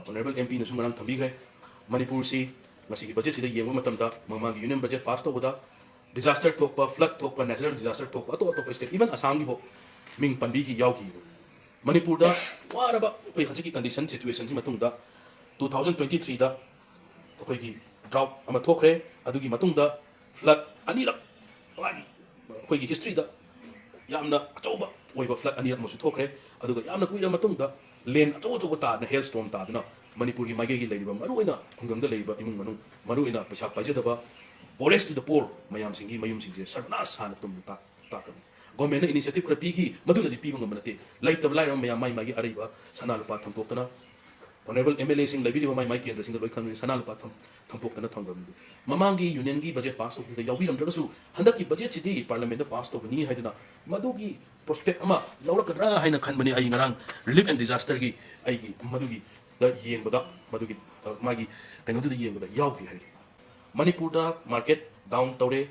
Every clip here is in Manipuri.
honorable MP na sumarang thambigre Manipur si masigi budget sida yengwa matamda mamagi union budget pass to boda disaster thokpa flood thokpa natural disaster thokpa to state even Assam gi bo ming panbi gi yaw gi Manipur da waraba koi hajiki condition situation si matungda 2023 da koi gi drought ama thokre adugi matungda flood anira koi gi history da yamna achoba oiba flood anira masu thokre aduga yamna kuira matungda len achoba ta na hailstorm ta dana Manipur ki magi gi leiba maruina khungam da leiba imung manu maruina pesa pajadaba forest to the poor mayam singi mayum singje sarnas han tum ta government initiative kra pigi maduna di pibu ngamate laitab lai ram mayam mai magi ariba sanal pa thampokna honorable MLA sing labi mai mai kendra sing loi khan sanal pa thampokna thangam mamangi union gi budget pass of the yawi ram dasu handa ki budget chidi parliament pass to ni haidana madugi prospect ama laurakadra haina khanbani ai ngarang relief and disaster gi ai gi madugi da yengbada madugi magi kaino da yengbada yawti hai Manipur da market down tawre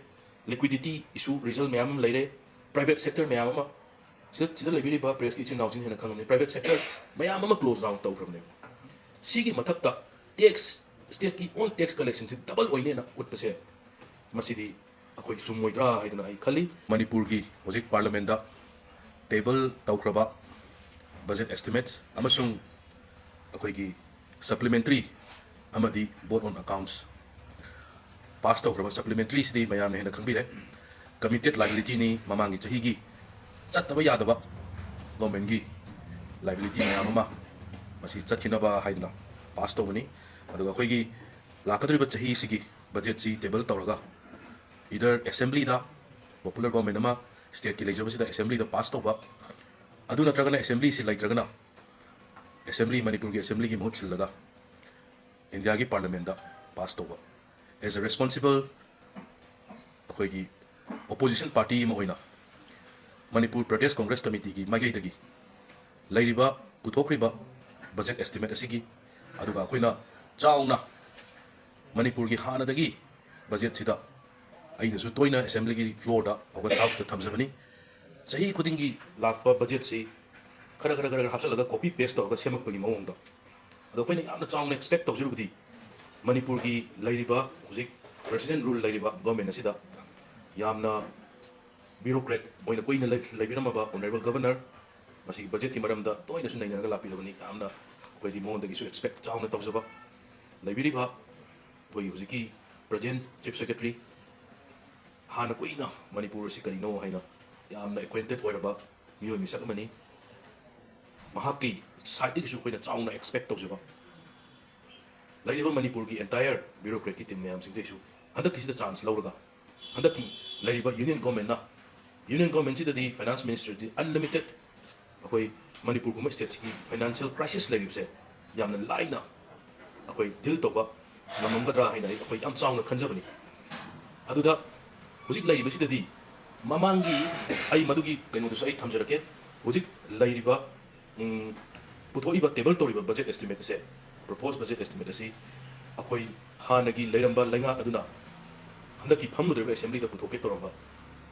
liquidity issue result mayam leire private sector mayam ma sida lebiri ba press ki chin naujin hena khangone private sector mayam ma close down tawrne sigi mathakta tax state ki on tax collection si double oine na utpase masidi akoi sumoidra haidana ai khali Manipur gi hojik parliament da table tawkraba budget estimates amasung akoi gi supplementary amadi board on accounts pass to supplementary sidi mayam hena khangbire committed liability ni mamangi chahi gi chattaba yadaba government gi liability mayam ma masi chakhinaba haidna pass to ni aduga khoi gi lakadriba chahi sigi budget si table tawraga either assembly da popular government ma state ki legislature sida assembly da pass to ba adu natragana assembly si laitragana assembly Manipur ki assembly ki mohut sillaga India ki parliament da pass to ba as a responsible opposition party moina Manipur Pradesh Congress Committee ki magai dagi lairiba puthokriba budget estimate asigi aduga khoina chauna Manipur ki hana dagi budget sida aina su toina assembly ki floor da August half the thamjabani sahi khudingi lakpa budget si khara hapsalaga copy paste to ga semak pagi mawong da ado khoina yamna chauna expect tawjurubdi Manipur ki lairiba hujik president rule lairiba government asida yamna bureaucrat oina koina laibirama ba honorable governor masi budget ki maramda toina su naina ga lapi lobani yamna koi di mon da gisu expect chauna tawjaba laibiriba koi hujiki president chief secretary hana koina Manipur si karino haina yamna acquainted oiraba miyo misak mani mahaki side ki su koina chauna expect tawjaba Lairiba Manipur ki entire bureaucratic team mayam sing desu handa kisi da chance lauraga handa ki lairiba union government sida di finance minister di unlimited akoi Manipur ko state ki financial crisis lairib se yamna laina akoi deal to ba namamgadra haina akoi yam chauna khanjabani aduda hujik lairiba sida di mamangi ai madugi kaino du sai thamjarake hujik lairiba puthoiba table toriba budget estimate se proposed budget estimate asi akoi hanagi leiramba lenga aduna handaki phamudre assembly da puthoke toramba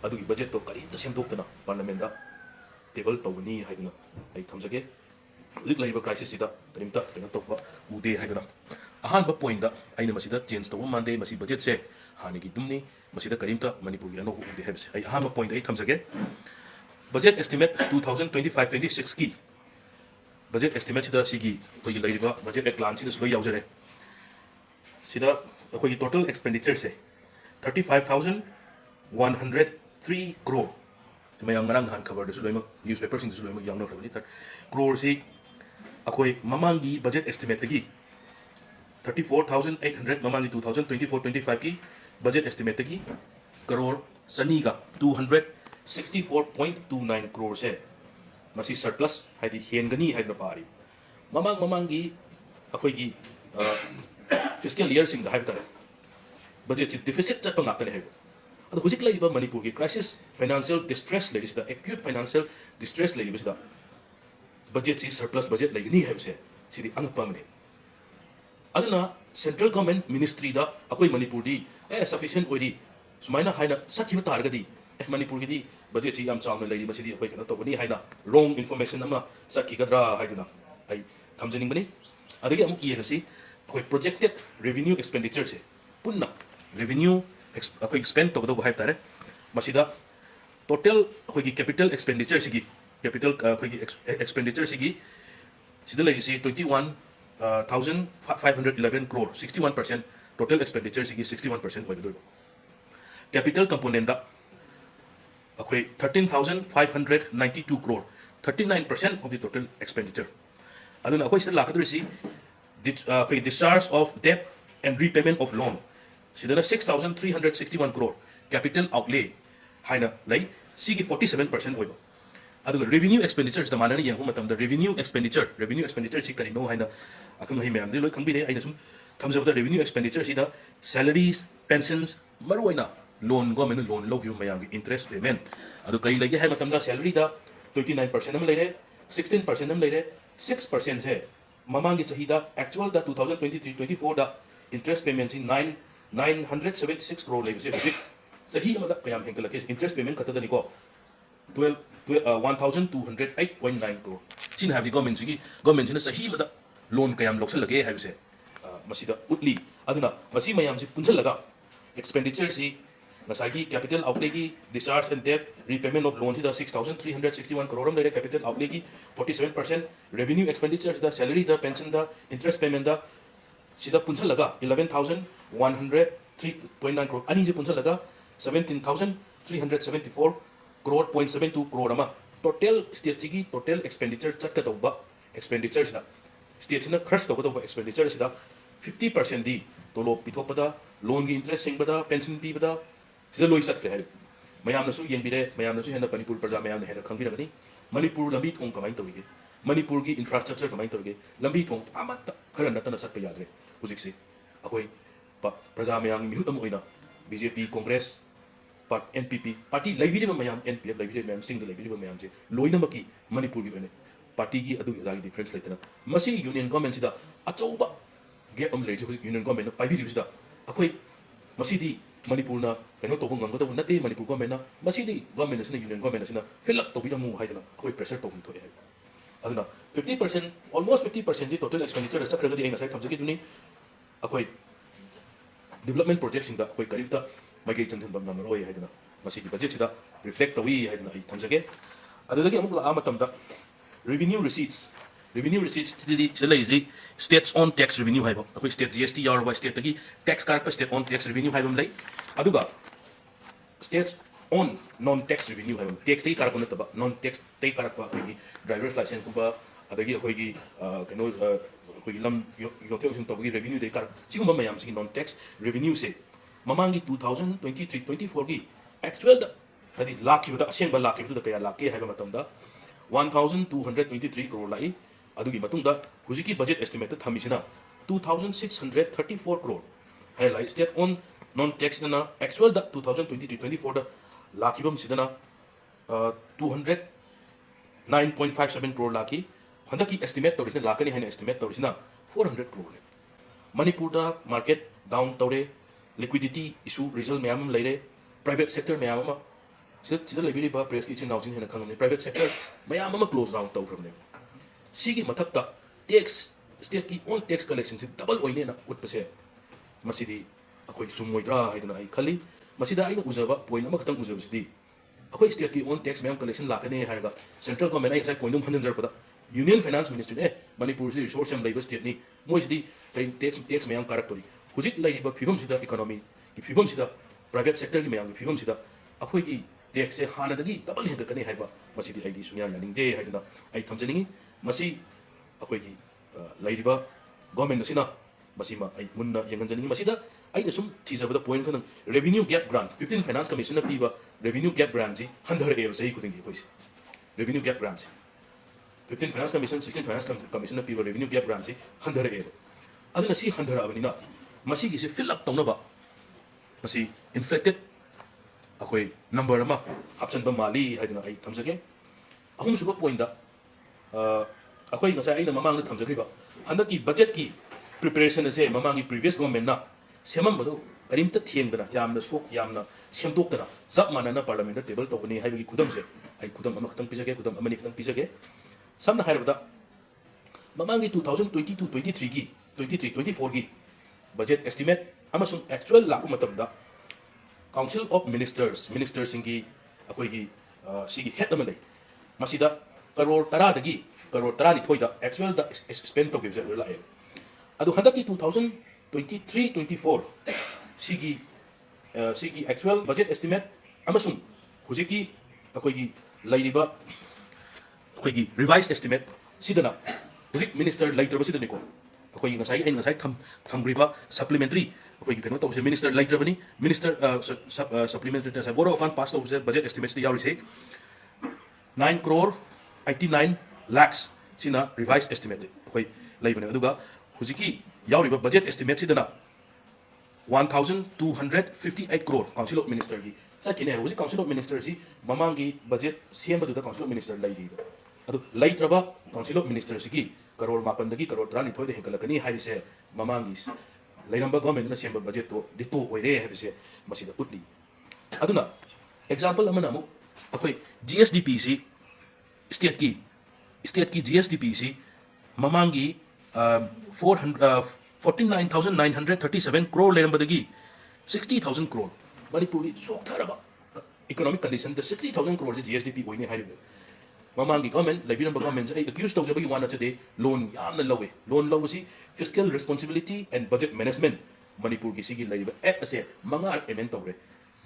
adugi budget to kari ta semdoktana parliament da table tawni haiduna ai thamjage lik laiba crisis sida tarimta tena tokba ude haiduna ahan ba point da aina masida change to mande masi budget se hanagi dumni masida karimta Manipur ya no ude hebse ai ahan ba point ai thamjage budget estimate 2025-26 ki budget estimate sida sigi koi lairiba budget ek plan sida sui yaujare sida koi total expenditure se 35,103 crore mayang ngarang han cover desu loima newspaper sing desu loima yang no khabani crore si akoi mamangi budget estimate gi 34,800 mamangi 2024-25 ki budget estimate gi crore saniga 264.29 crore se masi surplus haidi hengani haidna pari mamangi akoi gi fiscal year sing da haibta budget deficit chat pang apne haibo ado hujik laiba Manipur ki crisis financial distress lady sida acute financial distress lady sida budget si surplus budget laigni haibse sidi angpa mane aduna central government ministry da akoi Manipur di sufficient oidi sumaina haina sakhiba targadi Manipur ki di budget si yam chauna lady masidi akoi kana to bani haina wrong information ama sakhi gadra haiduna ai thamjaning bani adagi amuk yengasi akoi projected revenue expenditure se punna revenue akoi spend to do hai tare masida total akoi gi capital expenditure sigi capital akoi gi expenditure sigi sida lagi si 21,511 crore 61% total expenditure sigi 61% oi do capital component da akoi 13,592 crore 39% of the total expenditure aduna akoi sida lakadrisi akoi discharge of debt and repayment of loan sidana 6,361 crore capital outlay haina lay sigi 47% oiba aduga revenue expenditures da manana yang matam da revenue expenditure si kari no haina akang hi ma'am de loi khangbire aina sum thamjabda revenue expenditure si da salaries pensions maruaina loan government loan lo gi mayam gi interest payment adu kai lagi hai matam da salary da 29% am leire 16% am leire 6% se mamangi chahida actual da 2023-24 da interest payment si 976 crore leire se sahi amada kayam hengkala ke interest payment khata da ni ko 1,208.9 crore sin have the government sigi government sina sahi amada loan kayam loksal lage hai se masida utli aduna masi mayam si punjal laga expenditure si nasagi capital outlay ki discharge and debt repayment of loans da 6,361 crore am leire capital outlay ki 47% revenue expenditures da salary da pension da interest payment da sida punjal laga 11,103.9 crore ani je punjal laga 17,374 crore 0.72 crore ama total state ki total expenditure chat ka tawba expenditures da state sina khars tawba expenditure sida 50% di tolo pithopada loan gi interest singbada pension pi bada sida loi sat khre mayam na su yengbire mayam na su hena Manipur praja mayam na hena khangbira gani Manipur lambi thong kamai tawige Manipur gi infrastructure kamai tawige lambi thong amata khara natana sat pa yadre hujik se akoi praja mayam mi hut am oina BJP Congress part NPP party laibire mayam NPF laibire mayam sing laibire mayam je loina maki Manipur gi bene party gi adu agi difference laitana masi union government sida achauba gap am leje hujik union government na paibi sida akoi masidi Manipur na kano to bung ngam nate Manipur government na masidi government sina union government sina fill up to bi mu haidana akoi pressure to to hai aduna 50% almost 50% ji total expenditure sa khraga di ai nasai thamjagi duni akoi development projects inda akoi karibta magi chanjan bam nam roi haidana masidi budget sida reflect to wi haidana ai thamjage adudagi amuk la amatam da revenue receipts tidi sila izi states on tax revenue haibo akoi state GST yar wa state tagi tax karak state on tax revenue haibam lai aduga states on non tax revenue haibam tax tei karak na taba non tax tei karak ba akoi driver's license kuba adagi akoi gi kano akoi lam yote usin tawgi revenue tei karak sigum mayam sing non tax revenue se mamangi 2023-24 gi actual da hadi lakhi da aseng ba lakhi da kaya lakhi haiba matam da 1,223 crore lai adugi matungda hujiki budget estimate thamisina 2,634 crore hai lai state on non tax na actual da 2023-24 da lakibam sidana 209.57 crore laki handaki estimate torisna lakani haina estimate torisna 400 crore Manipur da market down tore liquidity issue result mayam leire private sector mayam ma sida labiri ba press ki chin naujin hena khangam private sector mayam ma close down tawrne sigi mathakta tax state ki on tax collection se double oine na utpase masidi akoi sumoidra haidana ai khali masida aina ujaba point ama khatang ujaba sidi akoi state ki on tax mayam collection lakane haiga central government ai sai point dum hanjan pada union finance ministry ne Manipur si resource am labor state ni moi sidi kai tax mayam karak tori hujik lai ba phibam sida economy ki phibam sida private sector ki mayam ki phibam sida akoi ki tax se hanadagi double hega kane haiba masidi ai di sunya yaning de haidana ai thamjaningi masi akoi gi lairiba government nasina masima ai munna yenganjani masida ai sum thizabada point kan revenue gap grant 15 finance commission na piba revenue gap grant ji handhar e sai kuding gi koisi revenue gap grant 15 finance commission 16 finance commission na piba revenue gap grant ji handhar e aduna si handhar abanina masi gi se fill up tawna ba masi inflected akoi number ama option ba mali haiduna ai thamjage ahum suba point da akoi ngasai aina mamang na thamjagriba handaki budget ki preparation ase mamang ki previous government na semam badu karimta thiengdana yamna sok yamna semdoktana zap manana parliament table tawni haibagi khudam se ai khudam ama khatang pijage khudam amani khatang pijage samna hairabada mamangi 2022-23 gi 23-24 gi budget estimate amasung actual laku matamda Council of Ministers singi akoi gi sigi head ama lei masida crore tara dagi crore tara ni thoida actual da spend to give la e adu handaki 2023-24 sigi actual budget estimate amasung hujiki akoi gi lairiba akoi gi revised estimate sidana hujik minister later sidani ko akoi ngasai thambriba supplementary akoi kano to minister later bani minister supplementary ta boro kan pass to budget estimates ti yauri se 9 crore 89 lakhs sina revised estimate akoi laibane aduga hujiki yauri ba budget estimate sidana 1258 crore council of minister gi sakine hujik council of minister si mamangi budget semba du council of minister laidi adu laitraba council of minister si gi crore mapan dagi crore trani thoide henkalakani haise mamangi lairamba government na semba budget to dito oire habise masida utli aduna example amana mu akoi GSDP si state ki GSDP si mamangi 49,937 crore lairamba dagi 60,000 crore Manipur so Taraba economic condition the 60,000 crore GSDP oine haibe mamangi government laibiramba government ai accused to jabagi wana chade loan yamna lawe loan law si fiscal responsibility and budget management Manipur gi sigi laiba act ase manga amend tawre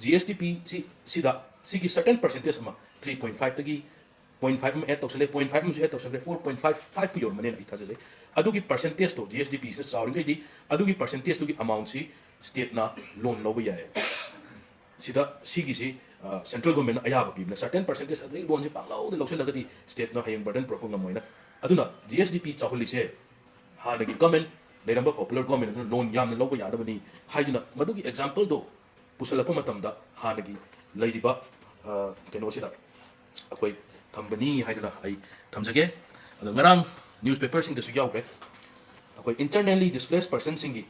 GSDP si sida sigi certain percentage ma 3.5 tagi 0.5 ma add tawsale 0.5 ma add tawsale 4.5 piyor manen ai thase adugi percentage to GSDP is sawring kai di adugi percentage to gi amount si state na loan law ya sida sigi si central government ayaba pi na certain percentage adai loan si panglaw de lawse lagadi state na hayang burden pro ko ngamoina aduna GSDP chahuli se hanagi government leiramba popular government loan yamna lawba yadabani haiduna madugi example do pusalapa matamda hanagi leiriba keno sida akoi thambani haiduna ai thamjage adu ngarang newspaper sing da su yawre akoi internally displaced person singi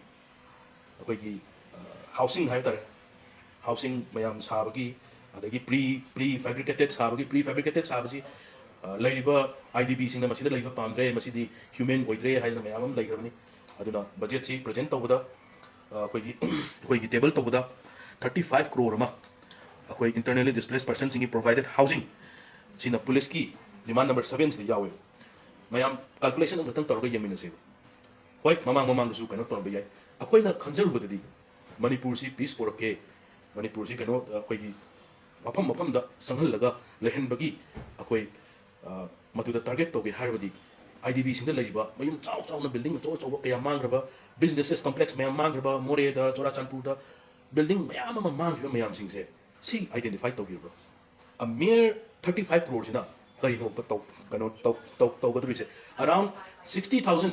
akoi gi housing haitare housing mayam sabagi adagi prefabricated sabasi lairiba IDB sing na masida laiba pamdre masidi human oidre haiduna mayam lairabani aduna budget si present tawda akoi gi table tawda 35 crore ma akoi internally displaced person singi provided housing sina police ki demand number 7 de yawe mayam calculation ang datang tawga yamina se hoi mamang su kano tawba yai akoi na khanjaru badadi Manipur si peace porake Manipur si kano akoi gi mapam da sanghal laga lehen bagi akoi matuda target to ge harbadi IDB sing da laiba mayum chaw na building to kaya mangraba businesses complex mayam mangraba more da Chorachandpur da building mayam sing se si identify to bro a mere 35 crores na kari no to gadri se around 60,000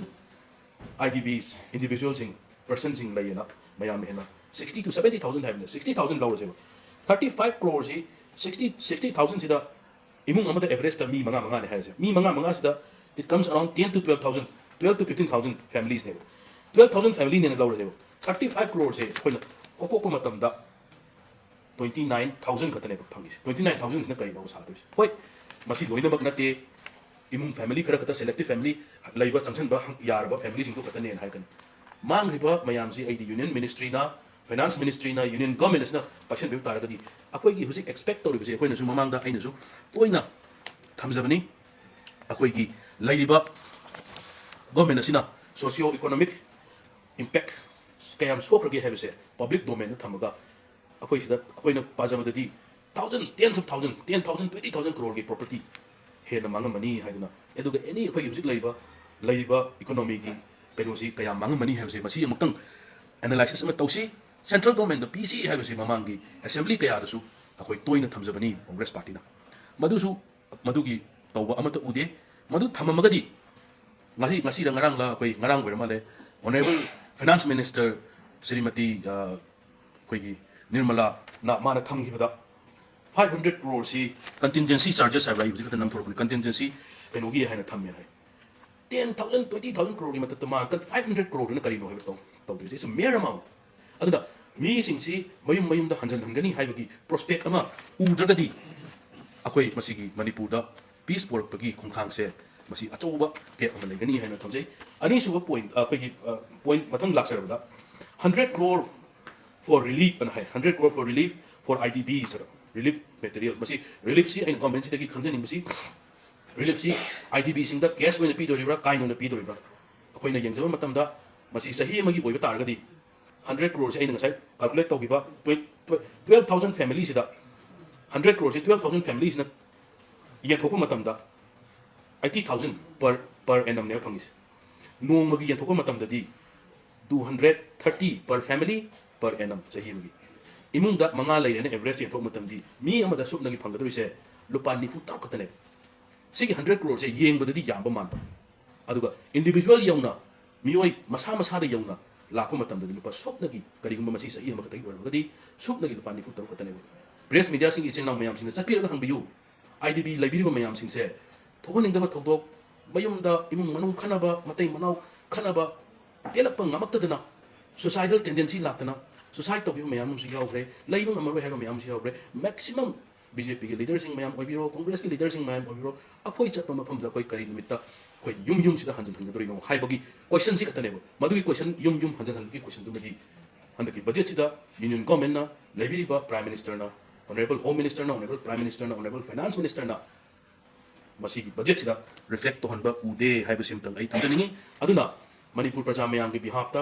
IDBs individuals sing persons sing layena mayam hena 60 to 70,000 have 60,000 dollars 35 crores 60,000 sida imung amada average ta mi manga ne has mi manga sida it comes around 10 to 12,000 12 to 15,000 families ne 12,000 family ne law 35 crores koina kokko matamda 29,000 katane phangis 29,000 is na kari baw sa to hoi masi loina bak nate imung family khara kata selective family laiba changsan ba yarba family sing to katane hai kan mang riba mayam si id union ministry na finance ministry na union government na passion bi tara kadi akoi gi husik expect to riba akoi na su mamang da aina su toina thamjabani akoi gi laiba government sina socio economic impact kayam sokrage habise public domain thamaga akoi sida akoi na pajabadadi thousands tens of thousands 10,000 20,000 crore ge property he na manga money haiduna eduga any akoi husik laiba economy gi penosi kaya manga money habise masi amutang analysis ma tausi central government the PC habise mamangi assembly kaya dasu akoi toina thamjabani congress party na madugi tawba amata ude madu thamamagadi ngasi ngarang la akoi ngarang wer male honorable finance minister Srimati koigi Nirmala na mana thamgibada 500 crore si contingency charges have right because nam thor contingency penogi haina thamme hai 10,000 20,000 crore ni matatama 500 crore na kari no hai to this is a mere amount aduna mi sing si mayum da hanjan hangani haibagi prospect ama udragadi akoi masigi Manipur da peace work bagi khongthang se masi achouba gap ama legani haina thamjai ani suba point akhoi point mathang laksarabada 100 crore for relief and 100 crore for relief for IDBs relief material masi relief si aina government si dagi khanjani masi relief si IDB sing da cash when pi doribra kaino na pi doribra akhoi na yengjaba matamda masi sahi amagi boiba targadi 100 crore si aina ngasai calculate tawgiba 12,000 families da 100 crore si 12,000 families na yenthokpa matamda 80,000 per annum ne phangis nongmagi yenthokpa matamda di 230 per family per annum sahi magi imungda manga lairene average yenthok matamdi mi amada subnagi phanggadrise lupa nifu ta khatane sigi 100 crore se yengbadadi yamba manta aduga individual yauna mioi masa masa da yauna lakpa matamda lupa subnagi karigumba masi sahi amakatagi wargadi subnagi lupa nifu ta khatane press media sing ichen naw mayam sing chapiraga hangbiyu IDB laibiriba mayam sing se thogoningdaba thodok mayumda imung manung khanaba matai manau khanaba telappa ngamaktadana suicidal tendency laktana suicide to mayam si yaugre laibu ngamaro heba mayam si yaugre maximum BJP ki leaders sing mayam oibiro Congress ki leaders sing mayam oibiro akhoi chatpa mafam da koi kari nimitta koi yum sida hanjan hanjan dorino haibagi question si katane bo madugi question yum hanjan hanjan ki question dumagi handaki budget sida union government na laibiriba prime minister na honorable home minister na honorable prime minister na honorable finance minister na masi budget sida reflect to hanba ude haibasim tang ai thanjaningi aduna Manipur praja mayam ki behalf ta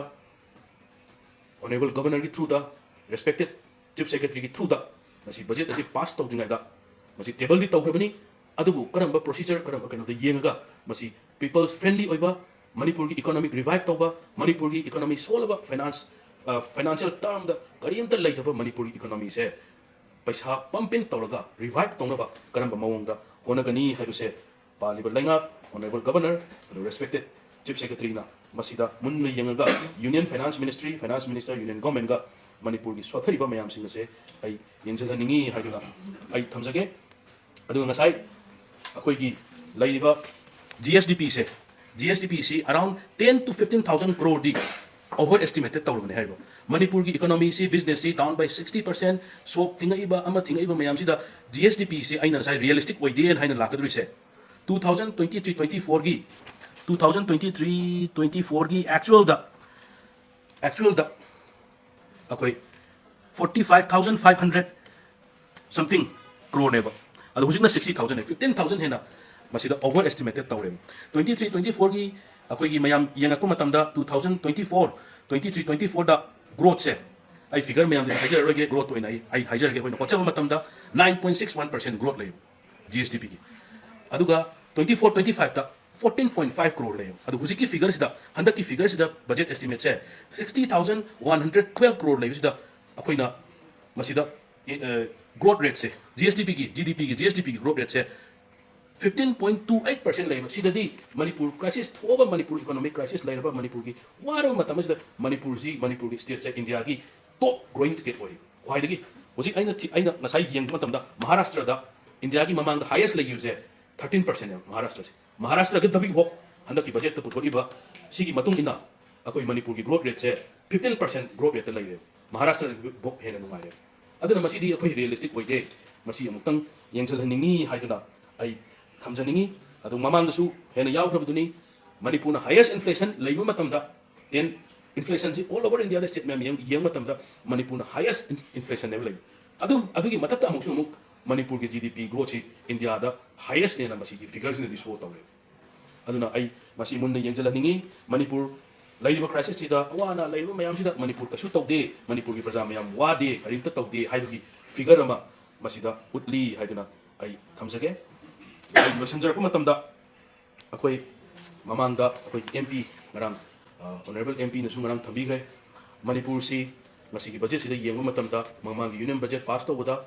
honorable governor ki through the respected chief secretary ki through the masi budget asi pass to jingai da masi table di tawhrabani adubu karamba procedure karamba kano da yenga masi people's friendly oiba Manipur ki economic revive tawba Manipur ki economy solaba financial term da kariyamta laitaba Manipur ki economy se paisa pumping tawraga revive tawna karamba mawongda honagani haibuse paliba lainga honorable governor respected chief secretary na masida munna yenga union finance minister union government ga Manipur gi sothari ba mayam sing se ai yenjadaningi haiduna ai thamjage adu ngasai akoi gi laiba GSDP se around 10 to 15,000 crore di overestimated tawrone haiba Manipur gi economy si business si down by 60% so thinga iba mayam sida GSDP se aina sai realistic oide en haina lakadri se 2023-24 gi 2023-24 की actual da akoi 45,500 something crore neba adu hujikna 60,000 15,000 hena masida overestimated tawre 23-24 की akoi gi mayam yengakpa matamda 2024 da growth se ai figure mayam de hajar roge growth oina ai hajar ge hoina kochaba matamda 9.61% growth lay GSDP ki aduga 24-25 da 14.5 crore lay adu hujiki figures da 100 ki figures da budget estimate se 60,112 crore lay sida akoina masida growth rate se GDP ki growth rate se 15.28% lay sida di Manipur crisis thoba Manipur economic crisis lay ba Manipur ki waro matam sida Manipur ki state se India ki top growing state hoy khwaidagi hujik aina nasai yeng matam da Maharashtra da India ki mamang da highest lay use 13% Maharashtra ke dabi ho handaki budget to puthori ba sigi matung ina akoi Manipur ki growth rate se 15% growth rate lai Maharashtra bo hena nungai aduna masidi akoi realistic oide masi amutang yengsal haningi haiduna ai khamjaningi adu mamang su hena yaw khabduni Manipur na highest inflation laiba matam da then inflation ji all over India state mem yeng matam da Manipur na highest inflation level lai adu ki matak amuk su Manipur ki GDP growth si India da highest ne na masi ki figures ne di show tawre aduna ai masi munna yengjala ningi Manipur laiba crisis si da awana laiba mayam si da Manipur ka su tawde Manipur ki praja mayam wade karimta tawde haibugi figure ama masi da utli haiduna ai thamjage ai messenger ko matam da akoi mamang da akoi MP ngarang honorable MP na su ngarang thambi gre Manipur si masi ki budget si da yengma matam da mamang ki union budget pass tawda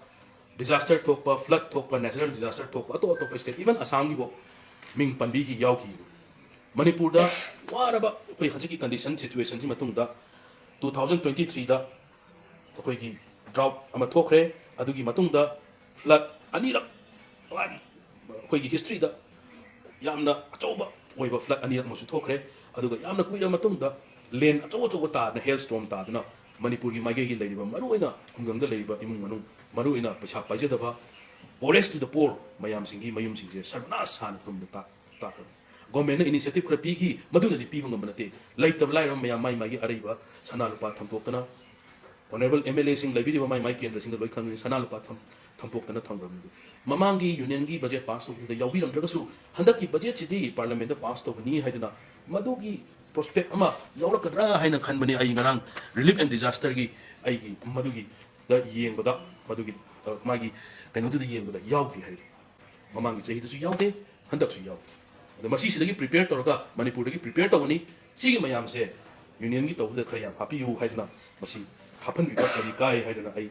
disaster thokpa flood thokpa natural disaster thokpa to state even Assam gi bo ming panbi ki yaw ki Manipur da waraba koi hajiki condition situation ji matung da 2023 da koi ki drought ama thokre adugi matung da flood anira koi ki history da yamna achoba oiba flood anira masu thokre aduga yamna kuira matung da len achoba ta na hailstorm ta duna Manipur ki mage hi leiba maruina hungang da leiba imung manung maruina paisa paijadaba forest to the poor mayam singi mayum singje sarna san tum da ta government initiative khara pigi maduna di pibu ngamnate laitab lairam mayam mai mai araiba sana lupa thamtoktana honorable MLA sing laibiri mai mai kendra sing loi khangni sana lupa thamtoktana thangram mamangi union gi budget pass to yawi ram dragasu handaki budget chidi parliament pass to ni haidana madugi prospect ama yaura kadra haina khanbani ai ngarang relief and disaster gi ai gi madugi da yengbada madugi magi kaino tu yengbada yawti hai mamangi chahi tu yawde handak su yaw da masi sidagi prepare toroga manipur dagi prepare tawani sigi mayam se union gi tawda khaya happy yu haidana masi hapan bi kari kai haidana ai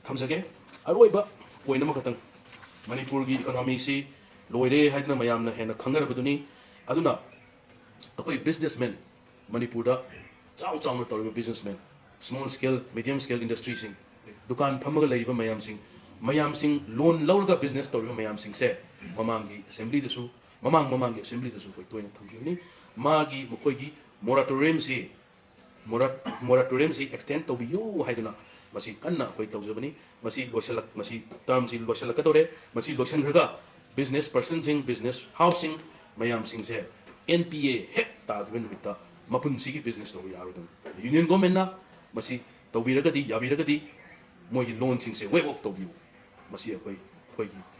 thamjage aroiba poina makatang manipur gi economy si loire haidana mayam na hena khangar baduni aduna akoi businessmen manipur da chaw chaw na toriba businessmen small scale medium scale industry sing dukan phamaga leiba mayam sing loan lawraga business toriba mayam sing se mamangi assembly dasu mamangi assembly dasu koi toina thambiuni magi mokoi gi moratorium si extend to biu haidana masi kanna koi tawjabani masi losalak masi term si losalak kadore masi losan raga business person sing business housing mayam sing se NPA hek tadwen wita mapun sigi business to yarodum union government na masi tawbiragadi yabiragadi moi loan sing se web up to biu masi koi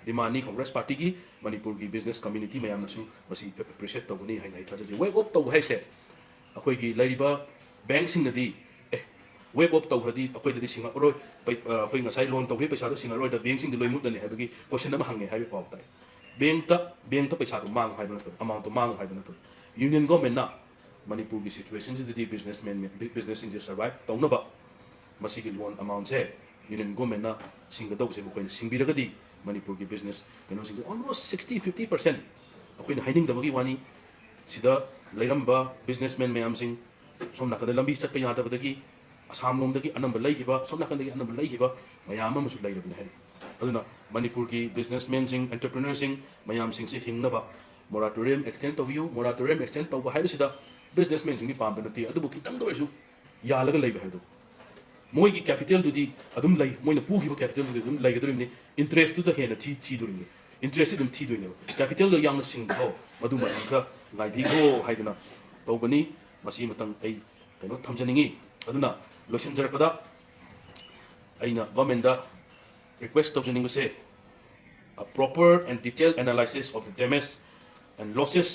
demand ni congress party gi manipur gi business community mayam nasu masi appreciate to ni hai nai thaje web up to hai se akoi gi laiba bank sing nadi web up to hadi akoi dadi singa roi akoi ngasai loan to paisa do singa roi da bank sing di loi mut ni habagi question am hange habi pau tai bank ta paisa do mang hai na to amount to mang hai na to union government na manipur gi situation is the businessmen business in just survive to na ba masi gi loan amount se union government na singa do se ko singbiragadi manipur gi business kano sing almost 60-50% akoi na hiding da bagi wani sida lairamba businessmen mayam sing somna kada lambi chat pa yada badagi asam lom dagi anam lai hiba somna kan dagi anam lai hiba mayam ma musu lai rabna hai aduna manipur gi businessmen sing entrepreneurs sing mayam sing se hingna ba moratorium extend to view moratorium extend to ba hai sida businessmen sing ni pam benati adu buki tang do su ya laga lai ba hai do moi gi capital du di adum lai moi na pu hiba capital du dum lai gadrim ni interest tu da hena thi do ni interest dum thi do ni capital lo yang sing ho madu ma kha ngai bi go hai duna to bani masi matang ai kano thamjaningi aduna lotion jarpada aina government da request of janingo se a proper and detailed analysis of the damage and losses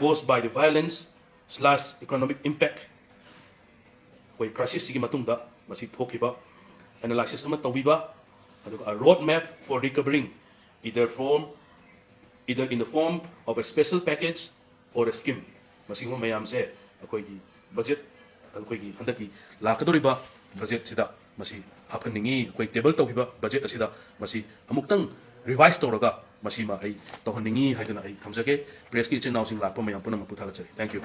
caused by the violence/economic impact koi crisis sigi matungda masi thokiba analysis ama tawiba aduga a road map for recovering either in the form of a special package or a scheme masi mo mayam se akoi gi budget akoi gi handaki lakadoriba budget sida masi hapaningi akoi table tawhiba budget asida masi amuktang revise tawraga masi ma ai tawhaningi haidana ai thamjage press ki channel sing lakpa mayam puna maputhaga chari thank you